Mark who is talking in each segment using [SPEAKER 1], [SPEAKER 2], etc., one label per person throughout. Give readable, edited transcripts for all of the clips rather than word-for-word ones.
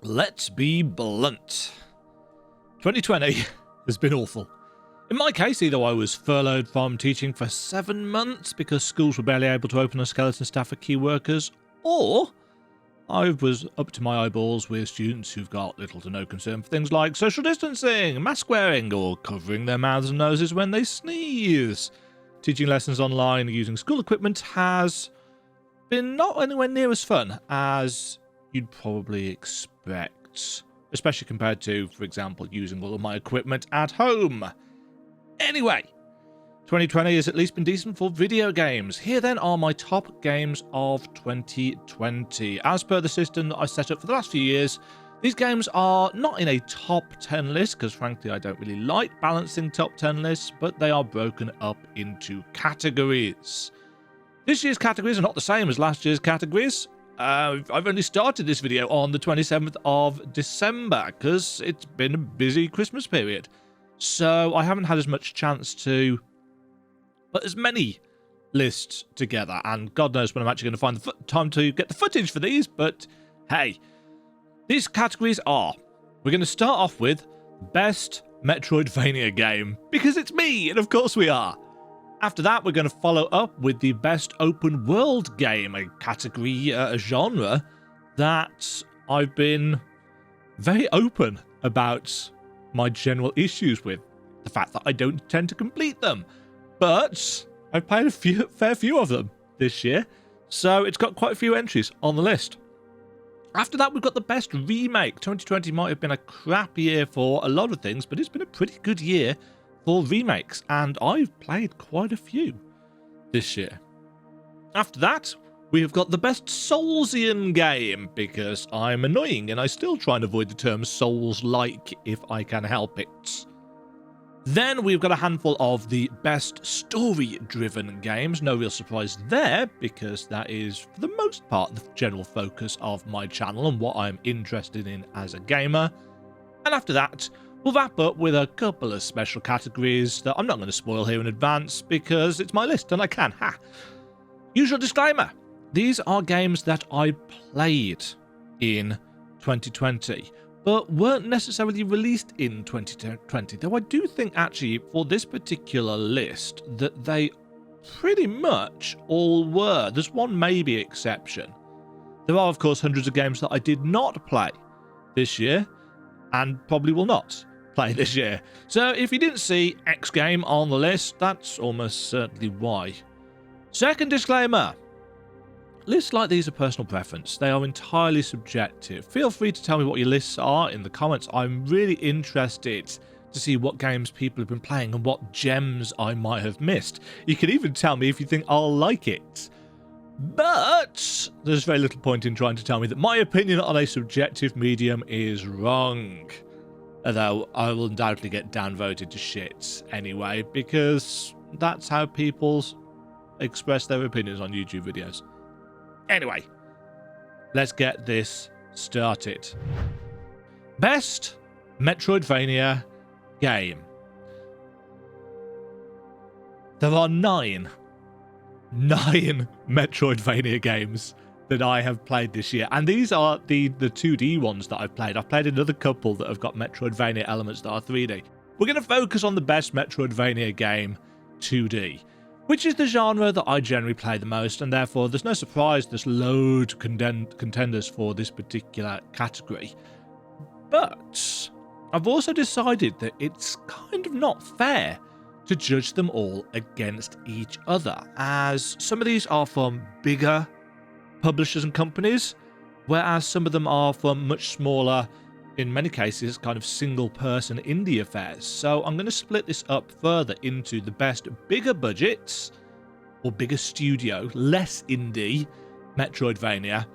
[SPEAKER 1] Let's be blunt. 2020 has been awful. In my case, either I was furloughed from teaching for 7 months because schools were barely able to open a skeleton staff for key workers, or I was up to my eyeballs with students who've got little to no concern for things like social distancing, mask wearing, or covering their mouths and noses when they sneeze. Teaching lessons online using school equipment has been not anywhere near as fun as you'd probably expect, especially compared to, for example, using all of my equipment at home. Anyway, 2020 has at least been decent for video games. Here then are my top games of 2020. As per the system that I set up for the last few years, these games are not in a top 10 list, because frankly I don't really like balancing top 10 lists, but they are broken up into categories. This year's categories are not the same as last year's categories. I've only started this video on the 27th of December, because it's been a busy Christmas period. So I haven't had as much chance to put as many lists together, and God knows when I'm actually going to find the time to get the footage for these, but hey, these categories are, we're going to start off with Best Metroidvania Game, because it's me, and of course we are. After that, we're going to follow up with the Best Open World Game, a category, a genre that I've been very open about my general issues with. The fact that I don't tend to complete them. But I've played a fair few of them this year, so it's got quite a few entries on the list. After that, we've got the Best Remake. 2020 might have been a crap year for a lot of things, but it's been a pretty good year for remakes, and I've played quite a few this year. After that, we have got the Best Soulsian Game, because I'm annoying and I still try and avoid the term Souls-like if I can help it. Then we've got a handful of the Best Story-Driven Games. No real surprise there, because that is, for the most part, the general focus of my channel and what I'm interested in as a gamer. And after that, we'll wrap up with a couple of special categories that I'm not going to spoil here in advance, because it's my list and I can. Ha! Usual disclaimer. These are games that I played in 2020, but weren't necessarily released in 2020, though I do think actually for this particular list that they pretty much all were. There's one maybe exception. There are, of course, hundreds of games that I did not play this year, and probably will not play this year. So if you didn't see X game on the list, that's almost certainly why. Second disclaimer. Lists like these are personal preference. They are entirely subjective. Feel free to tell me what your lists are in the comments. I'm really interested to see what games people have been playing and what gems I might have missed. You can even tell me if you think I'll like it. But there's very little point in trying to tell me that my opinion on a subjective medium is wrong. Although I will undoubtedly get downvoted to shit anyway, because that's how people express their opinions on YouTube videos. Anyway, let's get this started. Best Metroidvania Game. There are nine Metroidvania games that I have played this year, and these are the 2D ones that I've played. I've played another couple that have got Metroidvania elements that are 3D. We're going to focus on the Best Metroidvania Game 2D, which is the genre that I generally play the most, and therefore there's no surprise there's loads of contenders for this particular category. But I've also decided that it's kind of not fair to judge them all against each other, as some of these are from bigger publishers and companies, whereas some of them are from much smaller, in many cases, kind of single-person indie affairs. So I'm going to split this up further into the best bigger budgets, or bigger studio, less indie, Metroidvania,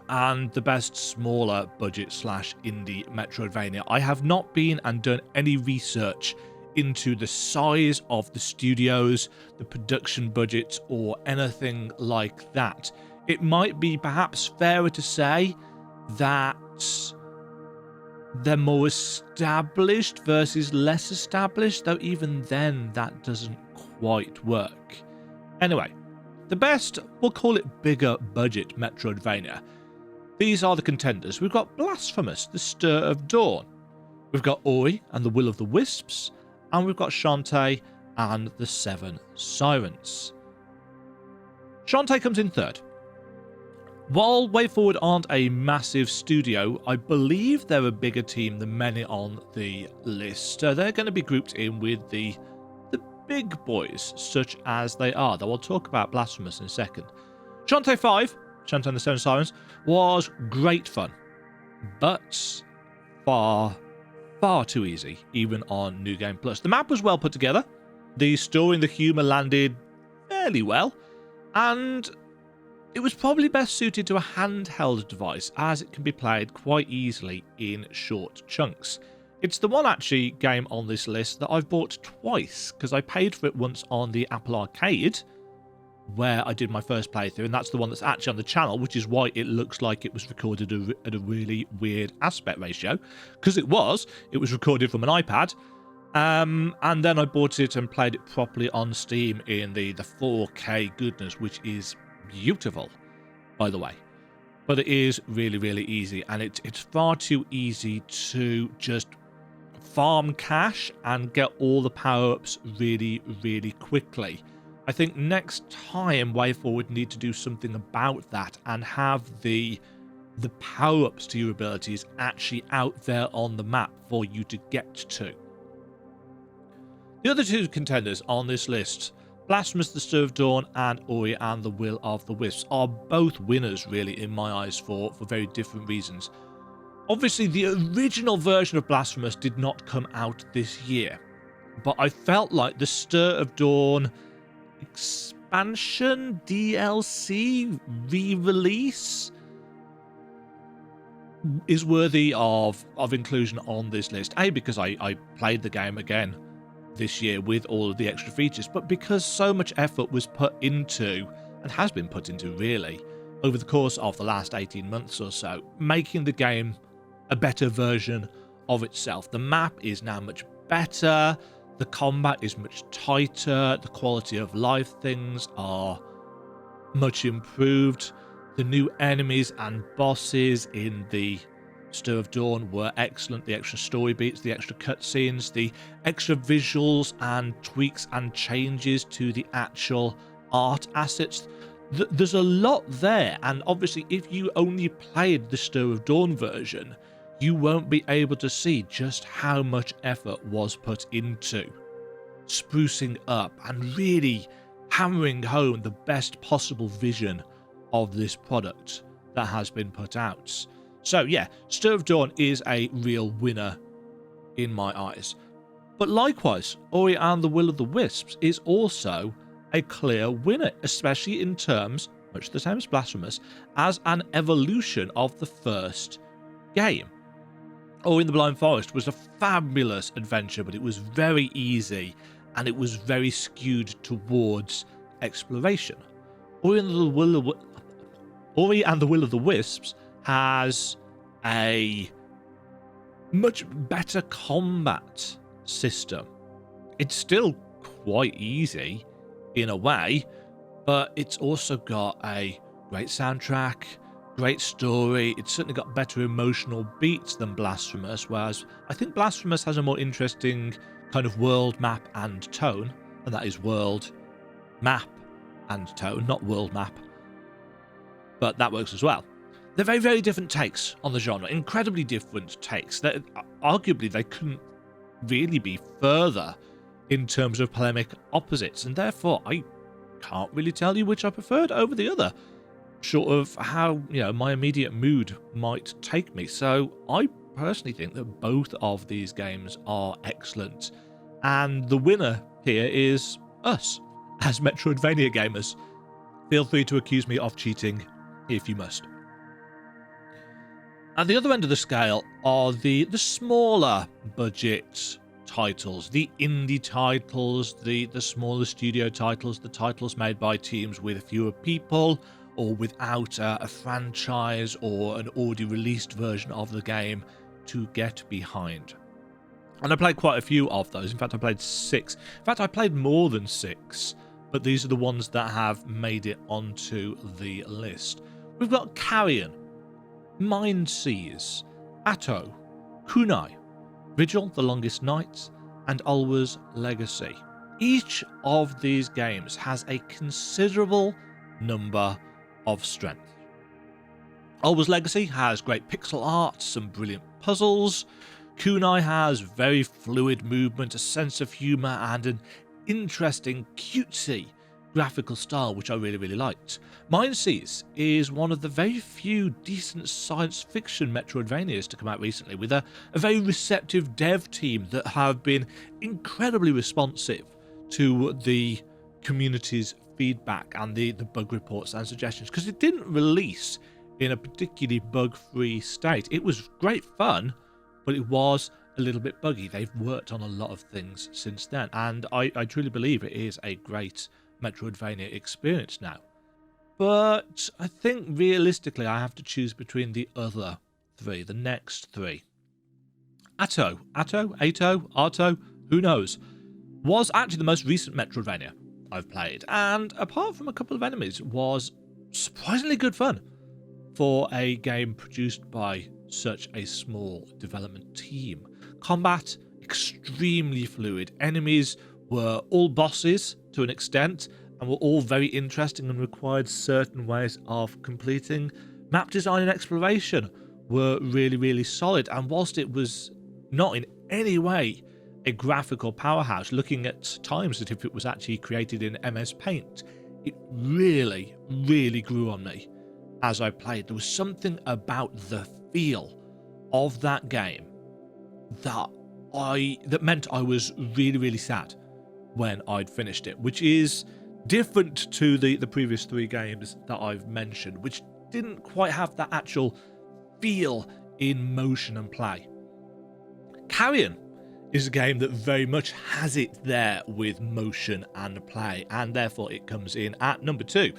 [SPEAKER 1] and the best smaller budget / indie Metroidvania. I have not been and done any research into the size of the studios, the production budgets, or anything like that. It might be perhaps fairer to say that they're more established versus less established, though even then that doesn't quite work. Anyway, the best, we'll call it bigger budget Metroidvania. These are the contenders. We've got Blasphemous, The Stir of Dawn. We've got Ori and the Will of the Wisps. And we've got Shantae and the Seven Sirens. Shantae comes in third. While WayForward aren't a massive studio, I believe they're a bigger team than many on the list. So they're going to be grouped in with the big boys, such as they are, though I'll talk about Blasphemous in a second. Shantae 5, Shantae and the Seven Sirens, was great fun, but far too easy, even on New Game Plus. The map was well put together, the story and the humour landed fairly well, and it was probably best suited to a handheld device, as it can be played quite easily in short chunks. It's the one actually game on this list that I've bought twice, because I paid for it once on the Apple Arcade, where I did my first playthrough, and that's the one that's actually on the channel, which is why it looks like it was recorded at a really weird aspect ratio, because it was recorded from an iPad, and then I bought it and played it properly on Steam in the 4K goodness, which is beautiful, by the way. But it is really, really easy, and it's far too easy to just farm cash and get all the power-ups really, really quickly. I think next time WayForward need to do something about that and have the power-ups to your abilities actually out there on the map for you to get to. The other two contenders on this list, Blasphemous, The Stir of Dawn, and Ori and the Will of the Wisps, are both winners, really, in my eyes, for very different reasons. Obviously, the original version of Blasphemous did not come out this year, but I felt like the Stir of Dawn expansion, DLC, re-release is worthy of inclusion on this list. A, because I played the game again this year with all of the extra features, but because so much effort was put into, and has been put into really, over the course of the last 18 months or so, making the game a better version of itself. The map is now much better, the combat is much tighter, the quality of life things are much improved, the new enemies and bosses in the Stir of Dawn were excellent, the extra story beats, the extra cutscenes, the extra visuals and tweaks and changes to the actual art assets. There's a lot there, and obviously if you only played the Stir of Dawn version, you won't be able to see just how much effort was put into sprucing up and really hammering home the best possible vision of this product that has been put out. So yeah, Stir of Dawn is a real winner in my eyes. But likewise, Ori and the Will of the Wisps is also a clear winner, especially in terms, much the same as Blasphemous, as an evolution of the first game. Ori and the Blind Forest was a fabulous adventure, but it was very easy and it was very skewed towards exploration. Ori and the Will of the Wisps has a much better combat system. It's still quite easy in a way, but it's also got a great soundtrack, great story. It's certainly got better emotional beats than Blasphemous, whereas I think Blasphemous has a more interesting kind of world map and tone, and that is world map and tone, not world map, but that works as well. They're very, very different takes on the genre, incredibly different takes. Arguably, they couldn't really be further in terms of polemic opposites, and therefore I can't really tell you which I preferred over the other, short of how, my immediate mood might take me. So I personally think that both of these games are excellent, and the winner here is us, as Metroidvania gamers. Feel free to accuse me of cheating if you must. At the other end of the scale are the smaller budget titles, the indie titles, the smaller studio titles, the titles made by teams with fewer people or without a franchise or an already released version of the game to get behind. And I played quite a few of those. In fact, I played 6. In fact, I played more than 6, but these are the ones that have made it onto the list. We've got Carrion. Mind Seize, Atto, Kunai, Vigil, The Longest Night, and Alwa's Legacy. Each of these games has a considerable number of strengths. Alwa's Legacy has great pixel art, some brilliant puzzles. Kunai has very fluid movement, a sense of humour, and an interesting, cutesy graphical style, which I really liked. Mind Seize is one of the very few decent science fiction Metroidvanias to come out recently, with a very receptive dev team that have been incredibly responsive to the community's feedback and the bug reports and suggestions, because it didn't release in a particularly bug-free state. It was great fun, but it was a little bit buggy. They've worked on a lot of things since then, and I truly believe it is a great Metroidvania experience now. But I think realistically I have to choose between the other three, the next three. Atto, who knows, was actually the most recent Metroidvania I've played, and apart from a couple of enemies, was surprisingly good fun for a game produced by such a small development team. Combat, extremely fluid. Enemies were all bosses to an extent, and were all very interesting and required certain ways of completing. Map design and exploration were really solid, and whilst it was not in any way a graphical powerhouse, looking at times as if it was actually created in MS Paint, it really grew on me as I played. There was something about the feel of that game that meant I was really sad when I'd finished it, which is different to the previous three games that I've mentioned, which didn't quite have that actual feel in motion and play. Carrion is a game that very much has it there with motion and play, and therefore it comes in at number 2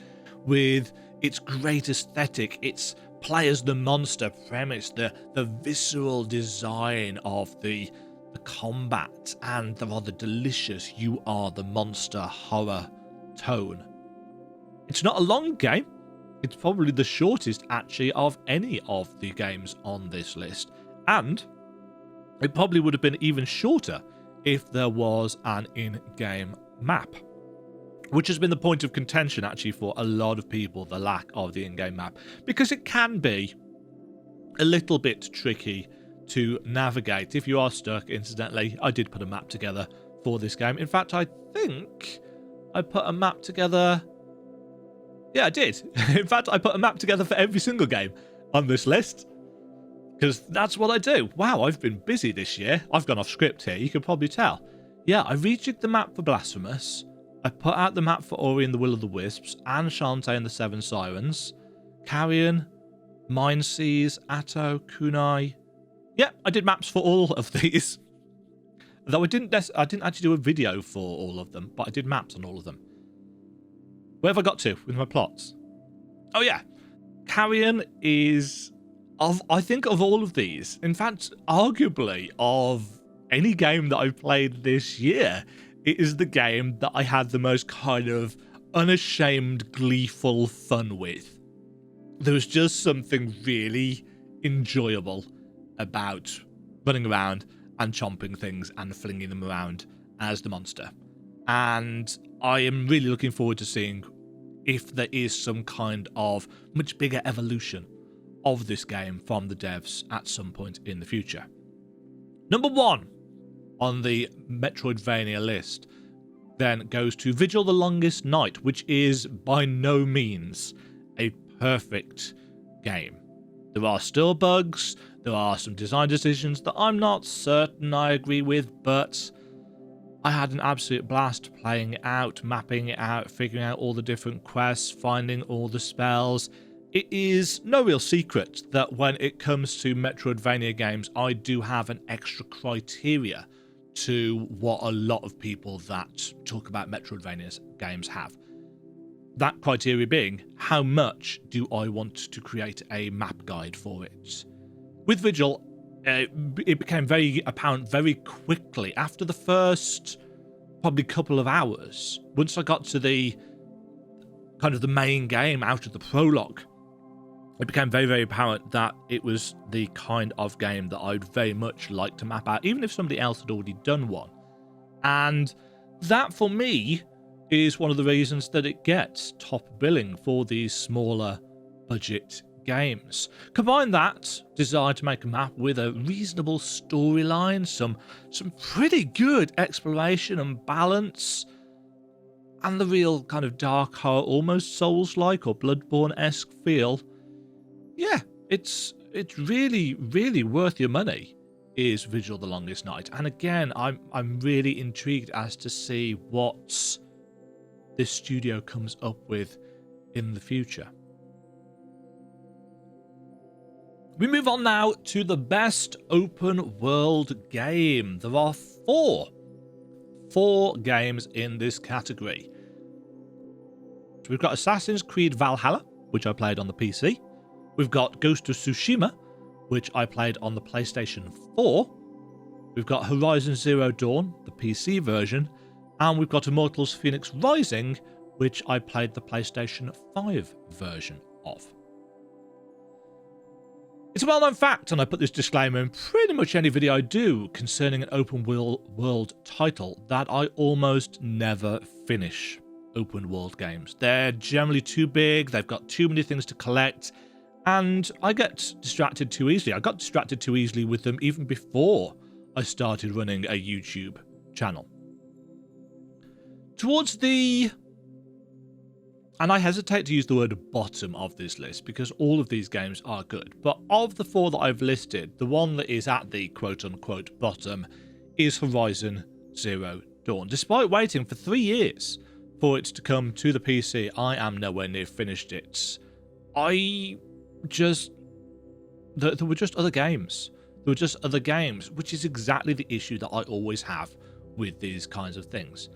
[SPEAKER 1] with its great aesthetic, its play as the monster premise, the visceral design of the combat, and the rather delicious you are the monster horror tone. It's not a long game. It's probably the shortest actually of any of the games on this list, and it probably would have been even shorter if there was an in-game map, which has been the point of contention actually for a lot of people, the lack of the in-game map, because it can be a little bit tricky to navigate if you are stuck. Incidentally, I did put a map together for this game. In fact, I think I put a map together. Yeah, I did. In fact, I put a map together for every single game on this list, because that's what I do. Wow, I've been busy this year. I've gone off script here, you can probably tell. Yeah, I rejigged the map for Blasphemous. I put out the map for Ori and the Will of the Wisps, and Shantae and the Seven Sirens, Carrion, Mind Seize, Atto, Kunai. Yeah, I did maps for all of these. Though I didn't actually do a video for all of them, but I did maps on all of them. Where have I got to with my plots? Oh yeah, Carrion is, I think of all of these, in fact, arguably of any game that I've played this year, it is the game that I had the most kind of unashamed, gleeful fun with. There was just something really enjoyable about running around and chomping things and flinging them around as the monster. And I am really looking forward to seeing if there is some kind of much bigger evolution of this game from the devs at some point in the future. Number 1 on the Metroidvania list then goes to Vigil the Longest Night, which is by no means a perfect game. There are still bugs, there are some design decisions that I'm not certain I agree with, but I had an absolute blast playing it out, mapping it out, figuring out all the different quests, finding all the spells. It is no real secret that when it comes to Metroidvania games, I do have an extra criteria to what a lot of people that talk about Metroidvania games have. That criteria being, how much do I want to create a map guide for it? With Vigil, it became very apparent very quickly after the first probably couple of hours. Once I got to the kind of the main game out of the prologue, it became very, very apparent that it was the kind of game that I'd very much like to map out, even if somebody else had already done one. And that, for me, is one of the reasons that it gets top billing for these smaller budget games. Combine that desire to make a map with a reasonable storyline, some pretty good exploration and balance, and the real kind of dark horror, almost Souls-like or Bloodborne-esque feel. Yeah, it's really, really worth your money, is Vigil the Longest Night. And again, I'm really intrigued as to see what this studio comes up with in the future. We move on now to the best open world game. There are four games in this category. So we've got Assassin's Creed Valhalla, which I played on the PC. We've got Ghost of Tsushima, which I played on the PlayStation 4. We've got Horizon Zero Dawn, the PC version. And we've got Immortals Phoenix Rising, which I played the PlayStation 5 version of. It's a well-known fact, and I put this disclaimer in pretty much any video I do concerning an open world title, that I almost never finish open world games. They're generally too big, they've got too many things to collect, and I get distracted too easily. I got distracted too easily with them even before I started running a YouTube channel. Towards the... and I hesitate to use the word bottom of this list because all of these games are good. But of the four that I've listed, the one that is at the quote-unquote bottom is Horizon Zero Dawn. Despite waiting for 3 years for it to come to the PC, I am nowhere near finished it. There were just other games. There were just other games, which is exactly the issue that I always have with these kinds of things.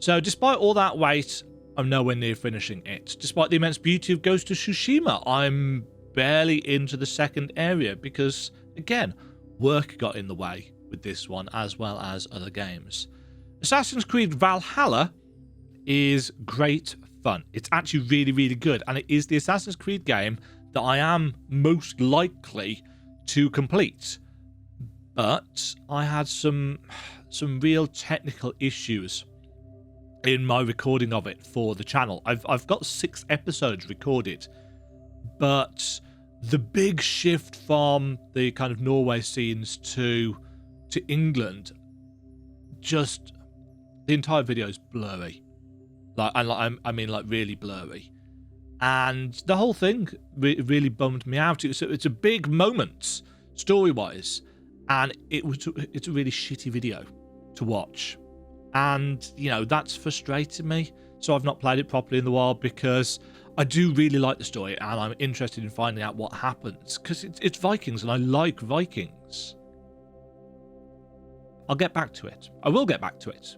[SPEAKER 1] So despite all that wait, I'm nowhere near finishing it. Despite the immense beauty of Ghost of Tsushima, I'm barely into the second area because, again, work got in the way with this one as well as other games. Assassin's Creed Valhalla is great fun. It's actually really, really good, and it is the Assassin's Creed game that I am most likely to complete. But I had some real technical issues in my recording of it for the channel. I've got 6 episodes recorded, but the big shift from the kind of Norway scenes to England, just the entire video is blurry. I mean really blurry, and the whole thing really bummed me out. It's a big moment story wise, and it's a really shitty video to watch. And, you know, that's frustrated me. So I've not played it properly in the while because I do really like the story and I'm interested in finding out what happens because it's Vikings and I like Vikings. I'll get back to it. I will get back to it.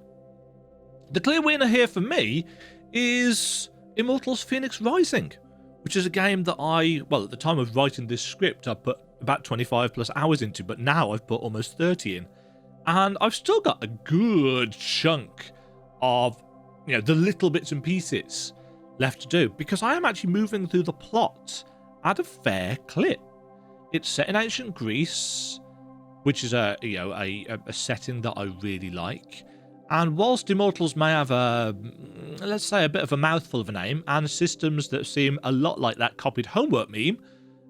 [SPEAKER 1] The clear winner here for me is Immortals Phoenix Rising, which is a game that at the time of writing this script, I put about 25 plus hours into, but now I've put almost 30 in. And I've still got a good chunk of, you know, the little bits and pieces left to do because I am actually moving through the plot at a fair clip. It's set in ancient Greece, which is a setting that I really like. And whilst Immortals may have let's say a bit of a mouthful of a name and systems that seem a lot like that copied homework meme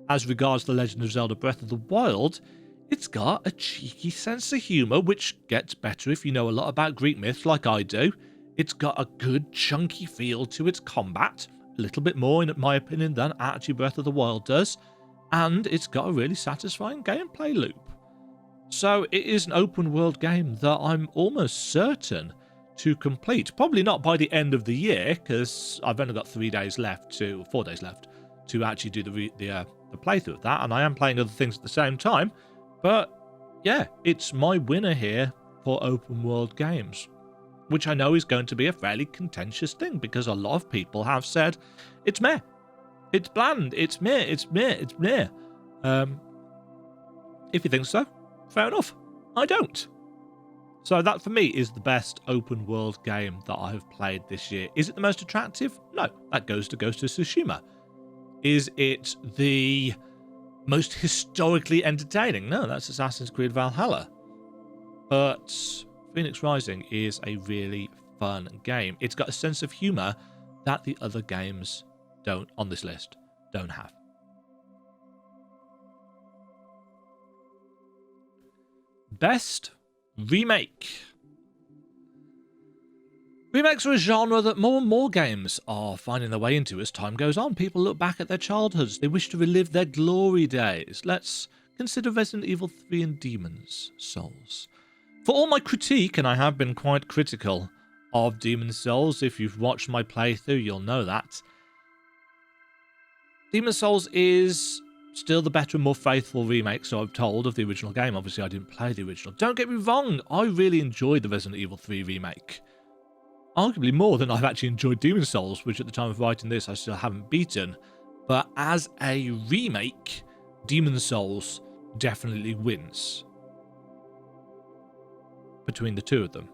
[SPEAKER 1] as regards The Legend of Zelda Breath of the Wild, it's got a cheeky sense of humour, which gets better if you know a lot about Greek myths like I do. It's got a good chunky feel to its combat, a little bit more in my opinion than actually Breath of the Wild does, and it's got a really satisfying gameplay loop. So it is an open world game that I'm almost certain to complete. Probably not by the end of the year, because I've only got 4 days left to actually do the playthrough of that, and I am playing other things at the same time. But yeah, it's my winner here for open world games, which I know is going to be a fairly contentious thing because a lot of people have said it's meh, it's bland, it's meh, it's meh, it's meh. If you think so, fair enough. I don't. So that for me is the best open world game that I have played this year. Is it the most attractive? No, that goes to Ghost of Tsushima. Is it the most historically entertaining? No, that's Assassin's Creed Valhalla. But Phoenix Rising is a really fun game. It's got a sense of humor that the other games on this list don't have. Best remake. Remakes are a genre that more and more games are finding their way into as time goes on. People look back at their childhoods. They wish to relive their glory days. Let's consider Resident Evil 3 and Demon's Souls. For all my critique, and I have been quite critical of Demon's Souls, if you've watched my playthrough, you'll know that. Demon's Souls is still the better and more faithful remake, so I'm told, of the original game. Obviously, I didn't play the original. Don't get me wrong, I really enjoyed the Resident Evil 3 remake. Arguably more than I've actually enjoyed Demon's Souls, which at the time of writing this I still haven't beaten. But as a remake, Demon's Souls definitely wins between the two of them.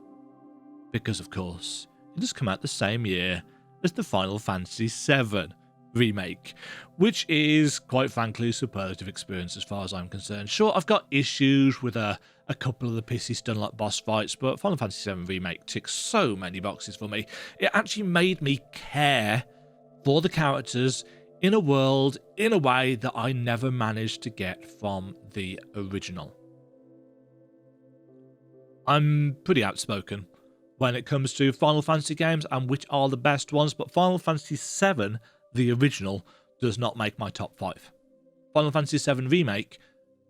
[SPEAKER 1] Because, of course, it has come out the same year as the Final Fantasy VII remake, which is, quite frankly, a superlative experience as far as I'm concerned. Sure, I've got issues with a couple of the pissy Stunlock boss fights, but Final Fantasy VII Remake ticks so many boxes for me. It actually made me care for the characters in a world in a way that I never managed to get from the original. I'm pretty outspoken when it comes to Final Fantasy games and which are the best ones, but Final Fantasy VII, the original, does not make my top 5. Final Fantasy VII Remake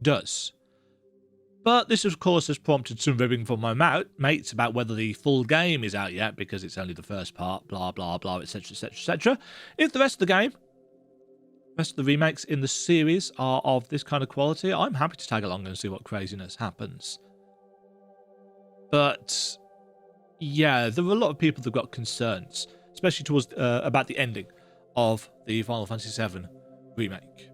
[SPEAKER 1] does. But this, of course, has prompted some ribbing from my mates about whether the full game is out yet, because it's only the first part, blah, blah, blah, etc., etc., etc. If the rest of the game, the rest of the remakes in the series are of this kind of quality, I'm happy to tag along and see what craziness happens. But, yeah, there were a lot of people that got concerns, especially towards about the ending of the Final Fantasy VII Remake.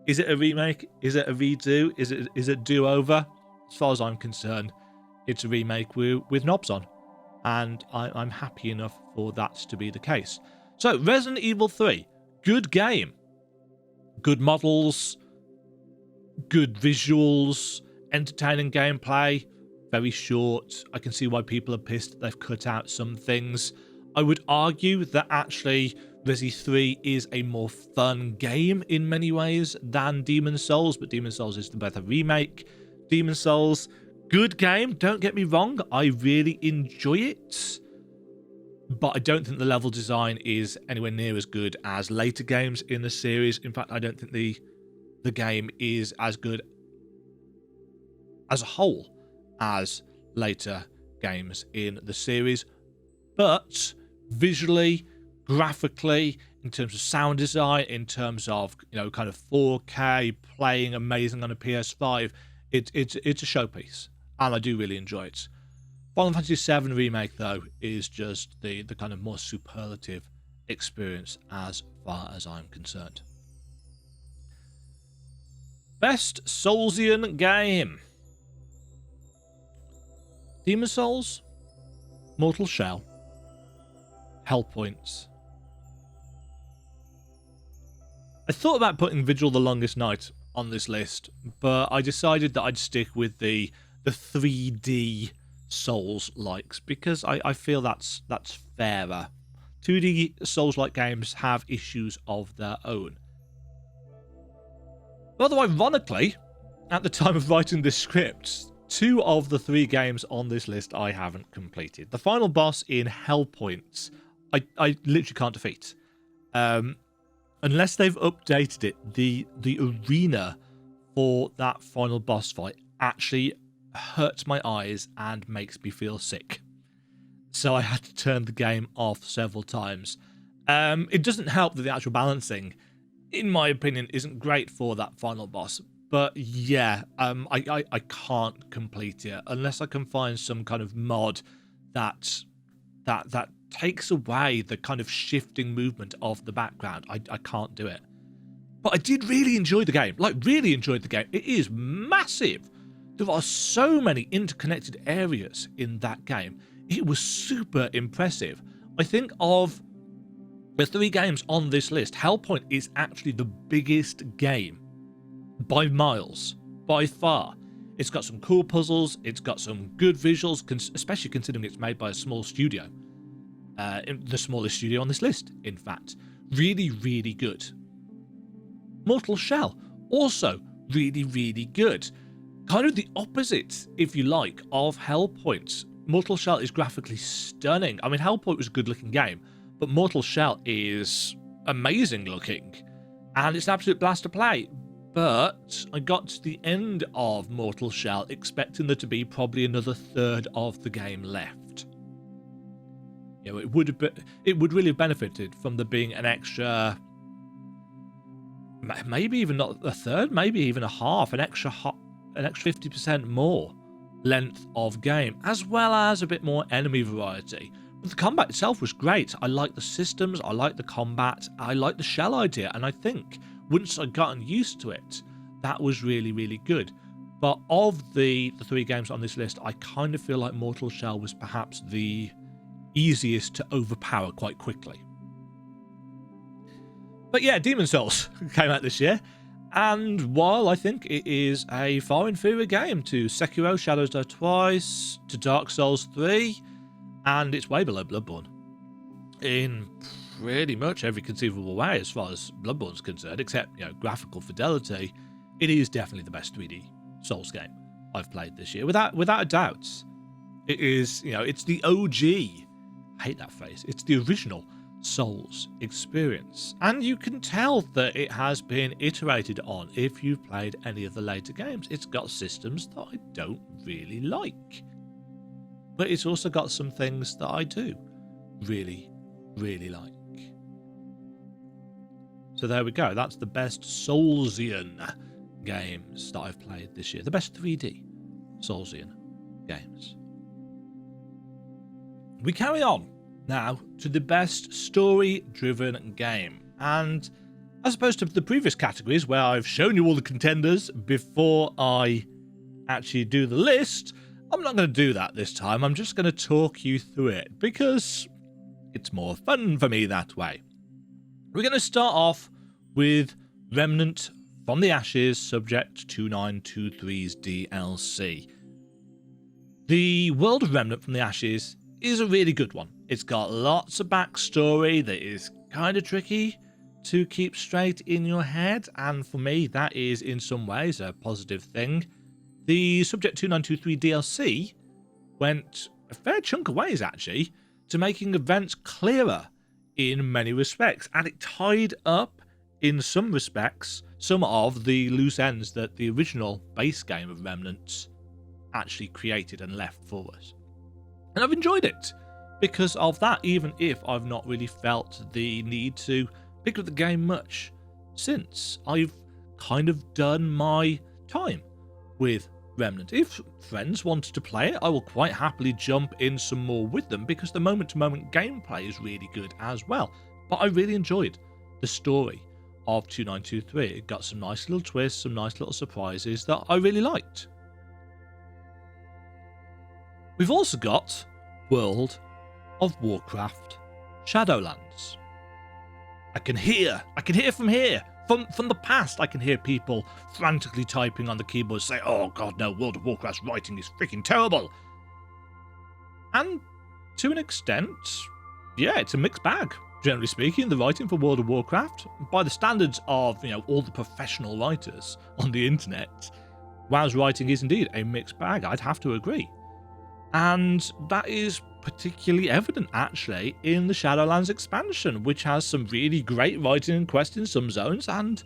[SPEAKER 1] Is it a remake? Is it a redo? Is it do-over? As far as I'm concerned, it's a remake with knobs on. And I'm happy enough for that to be the case. So, Resident Evil 3. Good game. Good models. Good visuals. Entertaining gameplay. Very short. I can see why people are pissed that they've cut out some things. I would argue that actually Resi 3 is a more fun game in many ways than Demon's Souls, but Demon's Souls is the better remake. Demon's Souls, good game, don't get me wrong, I really enjoy it, but I don't think the level design is anywhere near as good as later games in the series. In fact, I don't think the game is as good as a whole as later games in the series, but visually, graphically, in terms of sound design, in terms of, kind of 4K playing amazing on a PS5, it's a showpiece, and I do really enjoy it. Final Fantasy VII Remake, though, is just the kind of more superlative experience as far as I'm concerned. Best Soulsian game. Demon's Souls, Mortal Shell, Hellpoints. I thought about putting Vigil the Longest Night on this list, but I decided that I'd stick with the 3D Souls-likes, because I feel that's fairer. 2D Souls-like games have issues of their own. Although ironically, at the time of writing this script, 2 of the 3 games on this list I haven't completed. The final boss in Hellpoints, I literally can't defeat. Unless they've updated it, the arena for that final boss fight actually hurts my eyes and makes me feel sick. So I had to turn the game off several times. It doesn't help that the actual balancing, in my opinion, isn't great for that final boss. But yeah, I can't complete it unless I can find some kind of mod that takes away the kind of shifting movement of the background. I can't do it. But I did really enjoy the game. Really enjoyed the game. It is massive. There are so many interconnected areas in that game. It was super impressive. I think of The 3 games on this list, Hellpoint is actually the biggest game by miles, by far. It's got some cool puzzles, it's got some good visuals, especially considering it's made by a small studio. The smallest studio on this list, in fact. Really, really good. Mortal Shell, also really, really good. Kind of the opposite, if you like, of Hellpoint. Mortal Shell is graphically stunning. I mean, Hellpoint was a good-looking game, but Mortal Shell is amazing looking, and it's an absolute blast to play. But I got to the end of Mortal Shell expecting there to be probably another third of the game left. You know, it would really have benefited from there being an extra, maybe even not a third, maybe even a half, an extra 50% more length of game, as well as a bit more enemy variety. But the combat itself was great. I like the systems, I like the combat, I like the shell idea, and I think once I'd gotten used to it, that was really, really good. But of the 3 games on this list, I kind of feel like Mortal Shell was perhaps the easiest to overpower quite quickly. But yeah, Demon's Souls came out this year, and while I think it is a far inferior game to Sekiro, Shadows Die Twice, to Dark Souls 3, and it's way below Bloodborne in pretty much every conceivable way as far as Bloodborne's concerned, except, you know, graphical fidelity, it is definitely the best 3D Souls game I've played this year, without a doubt. It is, you know, it's the OG, I hate that phrase, it's the original Souls experience, and you can tell that it has been iterated on if you've played any of the later games. It's got systems that I don't really like, but it's also got some things that I do really, really like. So there we go, that's the best Soulsian games that I've played this year, the best 3D Soulsian games. We carry on now to the best story-driven game, and as opposed to the previous categories where I've shown you all the contenders before I actually do the list, I'm not going to do that this time. I'm just going to talk you through it because it's more fun for me that way. We're going to start off with Remnant from the Ashes, subject 2923's DLC. The world of Remnant from the Ashes is a really good one. It's got lots of backstory that is kind of tricky to keep straight in your head, and for me that is in some ways a positive thing. The Subject 2923 DLC went a fair chunk of ways actually to making events clearer in many respects, and it tied up in some respects some of the loose ends that the original base game of Remnant actually created and left for us. And I've enjoyed it because of that, even if I've not really felt the need to pick up the game much since. I've kind of done my time with Remnant. If friends wanted to play it, I will quite happily jump in some more with them because the moment-to-moment gameplay is really good as well. But I really enjoyed the story of 2923. It got some nice little twists, some nice little surprises that I really liked. We've also got World of Warcraft Shadowlands. I can hear from here, from the past, I can hear people frantically typing on the keyboard say, oh god no, World of Warcraft's writing is freaking terrible. And to an extent, yeah, it's a mixed bag. Generally speaking, the writing for World of Warcraft, by the standards of, you know, all the professional writers on the internet, WoW's writing is indeed a mixed bag, I'd have to agree. And that is particularly evident actually in the Shadowlands expansion, which has some really great writing and quests in some zones and,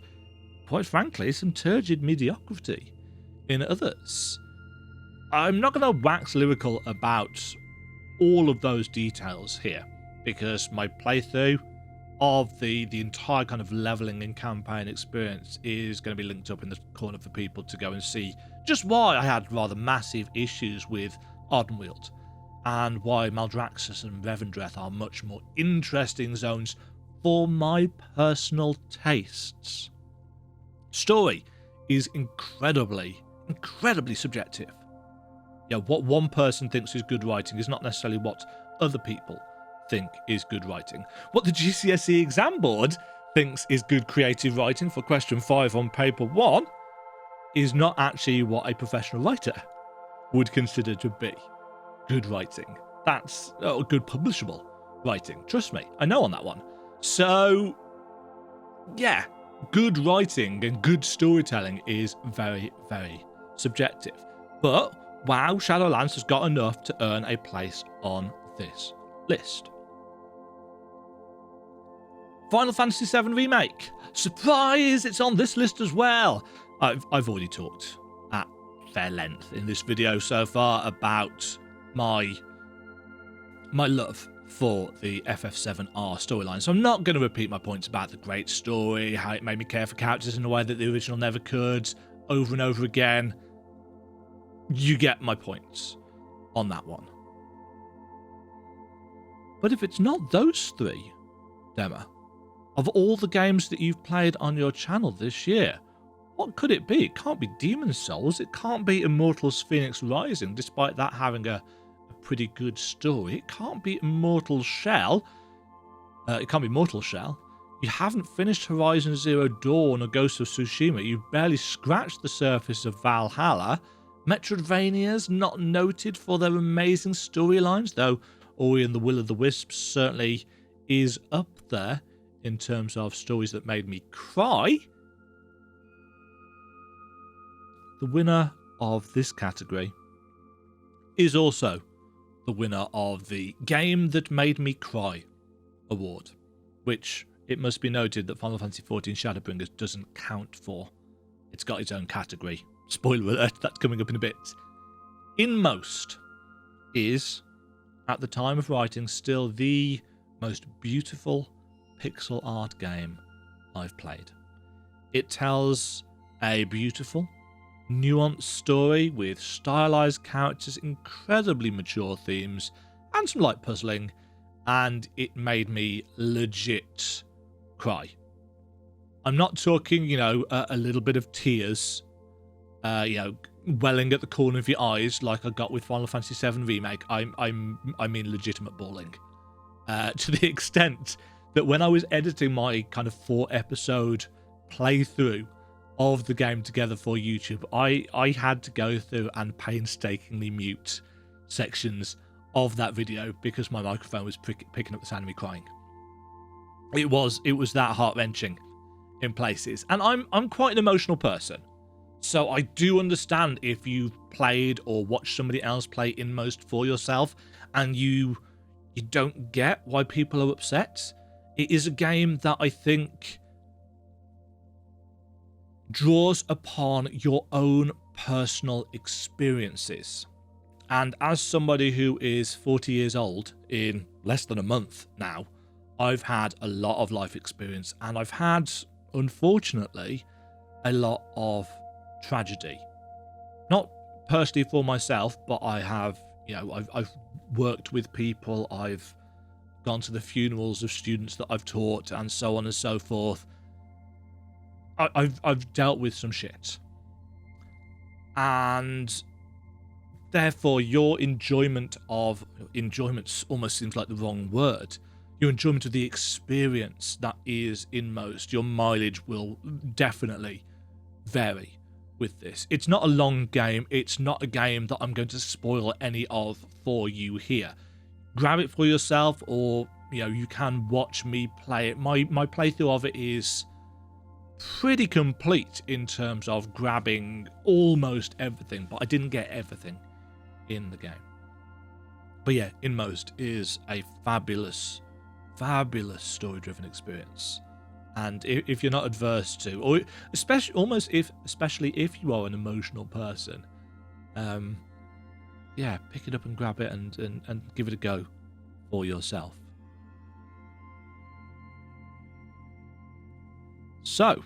[SPEAKER 1] quite frankly, some turgid mediocrity in others. I'm not going to wax lyrical about all of those details here, because my playthrough of the entire kind of leveling and campaign experience is going to be linked up in the corner for people to go and see just why I had rather massive issues with Ardenweald, and why Maldraxxus and Revendreth are much more interesting zones for my personal tastes. Story is incredibly subjective. Yeah, what one person thinks is good writing is not necessarily what other people think is good writing. What the GCSE exam board thinks is good creative writing for question 5 on paper 1 is not actually what a professional writer would consider to be good writing. That's good publishable writing. Trust me, I know on that one. So, yeah, good writing and good storytelling is very, very subjective. But, wow, Shadowlands has got enough to earn a place on this list. Final Fantasy VII Remake. Surprise! It's on this list as well. I've already talked at fair length in this video so far about my love for the FF7R storyline, so I'm not going to repeat my points about the great story, how it made me care for characters in a way that the original never could, over and over again. You get my points on that one. But if it's not those three, Dema, of all the games that you've played on your channel this year, what could it be? It can't be Demon's Souls. It can't be Immortals Phoenix Rising, despite that having a pretty good story. It can't be Immortal Shell. It can't be Mortal Shell. You haven't finished Horizon Zero Dawn or Ghost of Tsushima. You've barely scratched the surface of Valhalla. Metroidvania's not noted for their amazing storylines, though Ori and the Will of the Wisps certainly is up there in terms of stories that made me cry. The winner of this category is also the winner of the Game That Made Me Cry award, which it must be noted that Final Fantasy XIV Shadowbringers doesn't count for. It's got its own category. Spoiler alert, that's coming up in a bit. Inmost is, at the time of writing, still the most beautiful pixel art game I've played. It tells a beautiful, nuanced story with stylized characters, incredibly mature themes, and some light puzzling, and it made me legit cry. I'm not talking, a little bit of tears, welling at the corner of your eyes like I got with Final Fantasy VII Remake. I mean legitimate bawling. To the extent that when I was editing my kind of 4-episode playthrough of the game together for YouTube, I had to go through and painstakingly mute sections of that video because my microphone was picking up the sound of me crying. It was that heart-wrenching in places, and I'm quite an emotional person, so I do understand if you've played or watched somebody else play Inmost for yourself and you don't get why people are upset. It is a game that I think draws upon your own personal experiences. And as somebody who is 40 years old in less than a month now, I've had a lot of life experience, and I've had, unfortunately, a lot of tragedy. Not personally for myself, but I have, I've worked with people, I've gone to the funerals of students that I've taught, and so on and so forth. I've dealt with some shit, and therefore your enjoyment almost seems like the wrong word. Your enjoyment of the experience that is Inmost, your mileage will definitely vary with this. It's not a long game. It's not a game that I'm going to spoil any of for you here. Grab it for yourself, or you can watch me play it. My playthrough of it is pretty complete in terms of grabbing almost everything, but I didn't get everything in the game. But yeah, Inmost is a fabulous story-driven experience, and if you're not adverse to, or especially if you are an emotional person, pick it up and grab it and give it a go for yourself. So,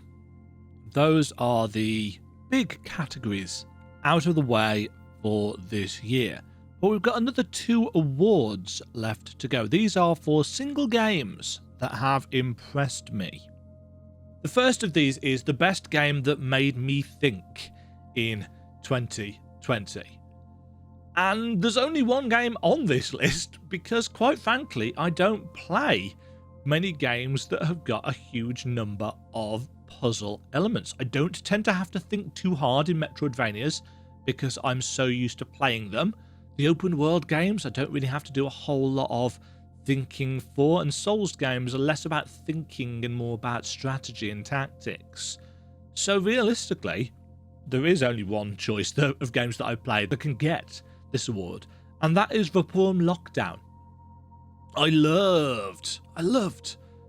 [SPEAKER 1] those are the big categories out of the way for this year. But we've got another 2 awards left to go. These are for single games that have impressed me. The first of these is the best game that made me think in 2020. And there's only one game on this list because, quite frankly, I don't play many games that have got a huge number of puzzle elements. I don't tend to have to think too hard in Metroidvanias because I'm so used to playing them. The open world games, I don't really have to do a whole lot of thinking for, and Souls games are less about thinking and more about strategy and tactics. So realistically, there is only one choice of games that I've played that can get this award, and that is Vaporum Lockdown. I loved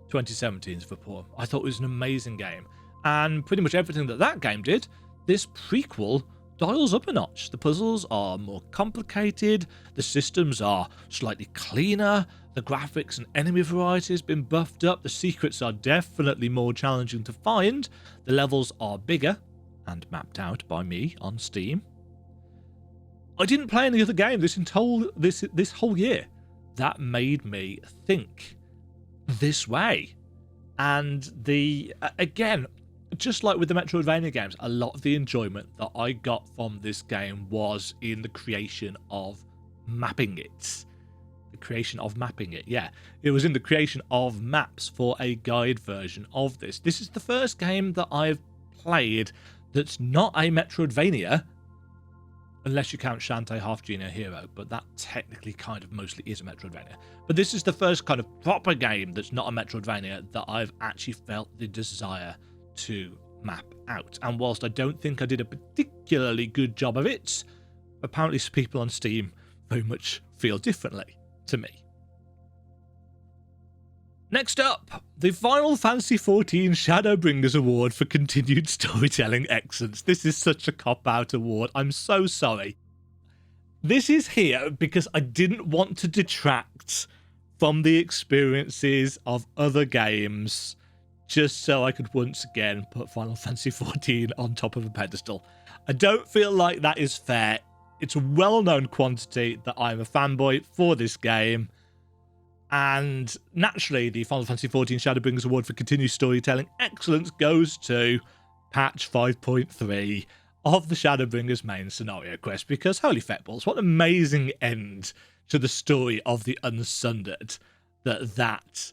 [SPEAKER 1] 2017's Vaporum. I thought it was an amazing game, and pretty much everything that game did, this prequel dials up a notch. The puzzles are more complicated, the systems are slightly cleaner, the graphics and enemy variety has been buffed up, the secrets are definitely more challenging to find, the levels are bigger and mapped out by me on Steam. I didn't play any other game this whole year that made me think this way. And again, just like with the Metroidvania games, a lot of the enjoyment that I got from this game was in the creation of mapping it. Yeah. It was in the creation of maps for a guide version of this. This is the first game that I've played that's not a Metroidvania, unless you count Shantae Half Genie Hero, but that technically kind of mostly is a Metroidvania. But this is the first kind of proper game that's not a Metroidvania that I've actually felt the desire to map out. And whilst I don't think I did a particularly good job of it, apparently people on Steam very much feel differently to me. Next up, the Final Fantasy XIV Shadowbringers Award for Continued Storytelling Excellence. This is such a cop-out award. I'm so sorry. This is here because I didn't want to detract from the experiences of other games just so I could once again put Final Fantasy XIV on top of a pedestal. I don't feel like that is fair. It's a well-known quantity that I'm a fanboy for this game. And naturally, the Final Fantasy XIV Shadowbringers Award for Continued Storytelling Excellence goes to patch 5.3 of the Shadowbringers main scenario quest, because holy feckballs, what an amazing end to the story of the Unsundered that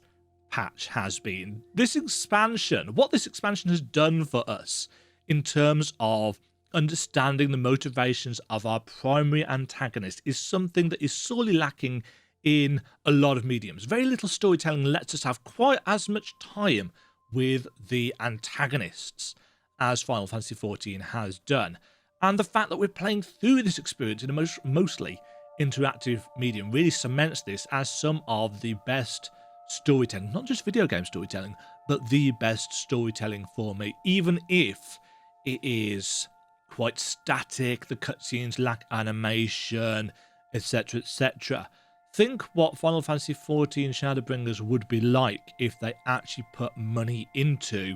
[SPEAKER 1] patch has been. This expansion, what this expansion has done for us in terms of understanding the motivations of our primary antagonist is something that is sorely lacking in a lot of mediums. Very little storytelling lets us have quite as much time with the antagonists as Final Fantasy XIV has done. And the fact that we're playing through this experience in a mostly interactive medium really cements this as some of the best storytelling, not just video game storytelling, but the best storytelling for me, even if it is quite static, the cutscenes lack animation, etc., etc. Think what Final Fantasy XIV Shadowbringers would be like if they actually put money into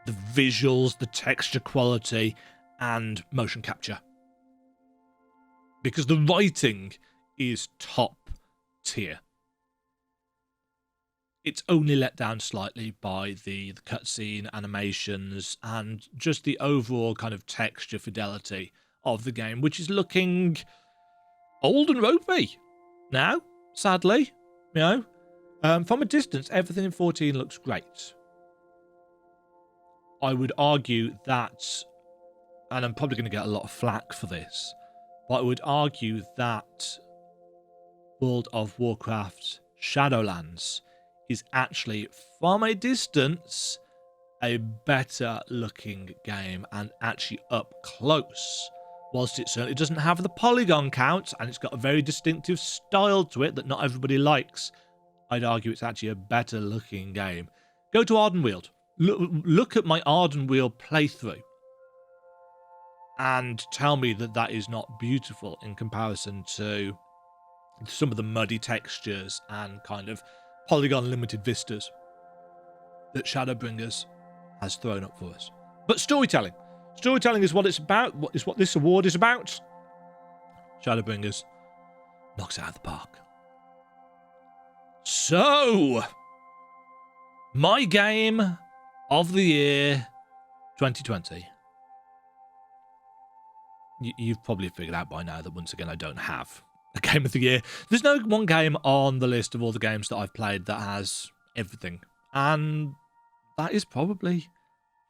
[SPEAKER 1] the visuals, the texture quality, and motion capture. Because the writing is top tier. It's only let down slightly by the cutscene animations and just the overall kind of texture fidelity of the game, which is looking old and ropey now, sadly. You know, from a distance, everything in 14 looks great. I would argue that, and I'm probably going to get a lot of flack for this, but I would argue that World of Warcraft Shadowlands is actually, from a distance, a better looking game and actually up close. Whilst it certainly doesn't have the polygon count and it's got a very distinctive style to it that not everybody likes, I'd argue it's actually a better looking game. Go to Ardenweald. Look at my Ardenweald playthrough and tell me that that is not beautiful in comparison to some of the muddy textures and kind of polygon limited vistas that Shadowbringers has thrown up for us. But storytelling is what it's about, what is what this award is about. Shadowbringers knocks it out of the park. So, my game of the year 2020. you've probably figured out by now that once again I don't have a game of the year. There's no one game on the list of all the games that I've played that has everything. And that is probably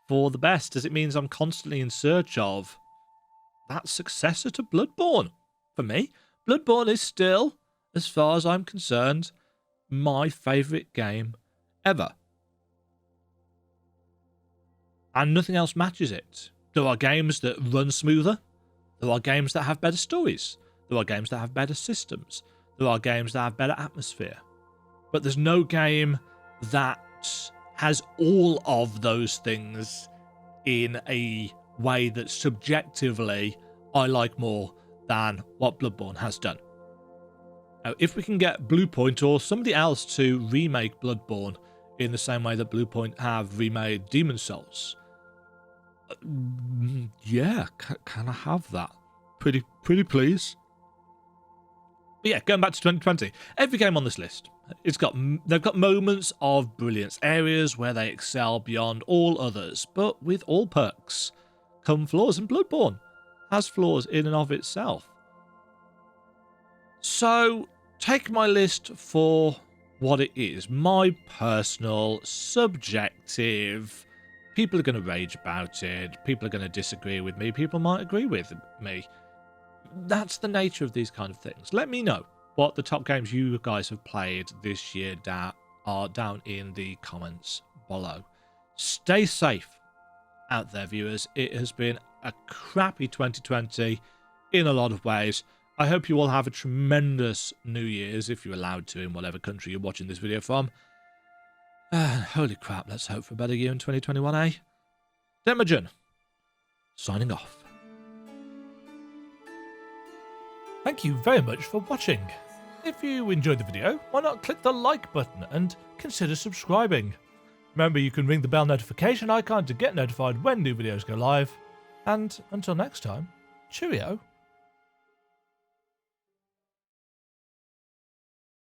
[SPEAKER 1] for the best, as it means I'm constantly in search of that successor to Bloodborne. For me, Bloodborne is still, as far as I'm concerned, my favourite game ever. And nothing else matches it. There are games that run smoother. There are games that have better stories. There are games that have better systems. There are games that have better atmosphere. But there's no game that has all of those things in a way that subjectively I like more than what Bloodborne has done. Now, if we can get Bluepoint or somebody else to remake Bloodborne in the same way that Bluepoint have remade Demon's Souls, yeah, can I have that? Pretty please. But yeah, going back to 2020, every game on this list, they've got moments of brilliance, areas where they excel beyond all others, but with all perks come flaws, and Bloodborne has flaws in and of itself. So take my list for what it is, my personal, subjective. People are going to rage about it, people are going to disagree with me, people might agree with me. That's the nature of these kind of things. Let me know what the top games you guys have played this year are down in the comments below. Stay safe out there, viewers. It has been a crappy 2020 in a lot of ways. I hope you all have a tremendous New Year's, if you're allowed to, in whatever country you're watching this video from. Holy crap, let's hope for a better year in 2021, eh? Demajen, signing off. Thank you very much for watching. If you enjoyed the video, why not click the like button and consider subscribing. Remember, you can ring the bell notification icon to get notified when new videos go live. And until next time, cheerio.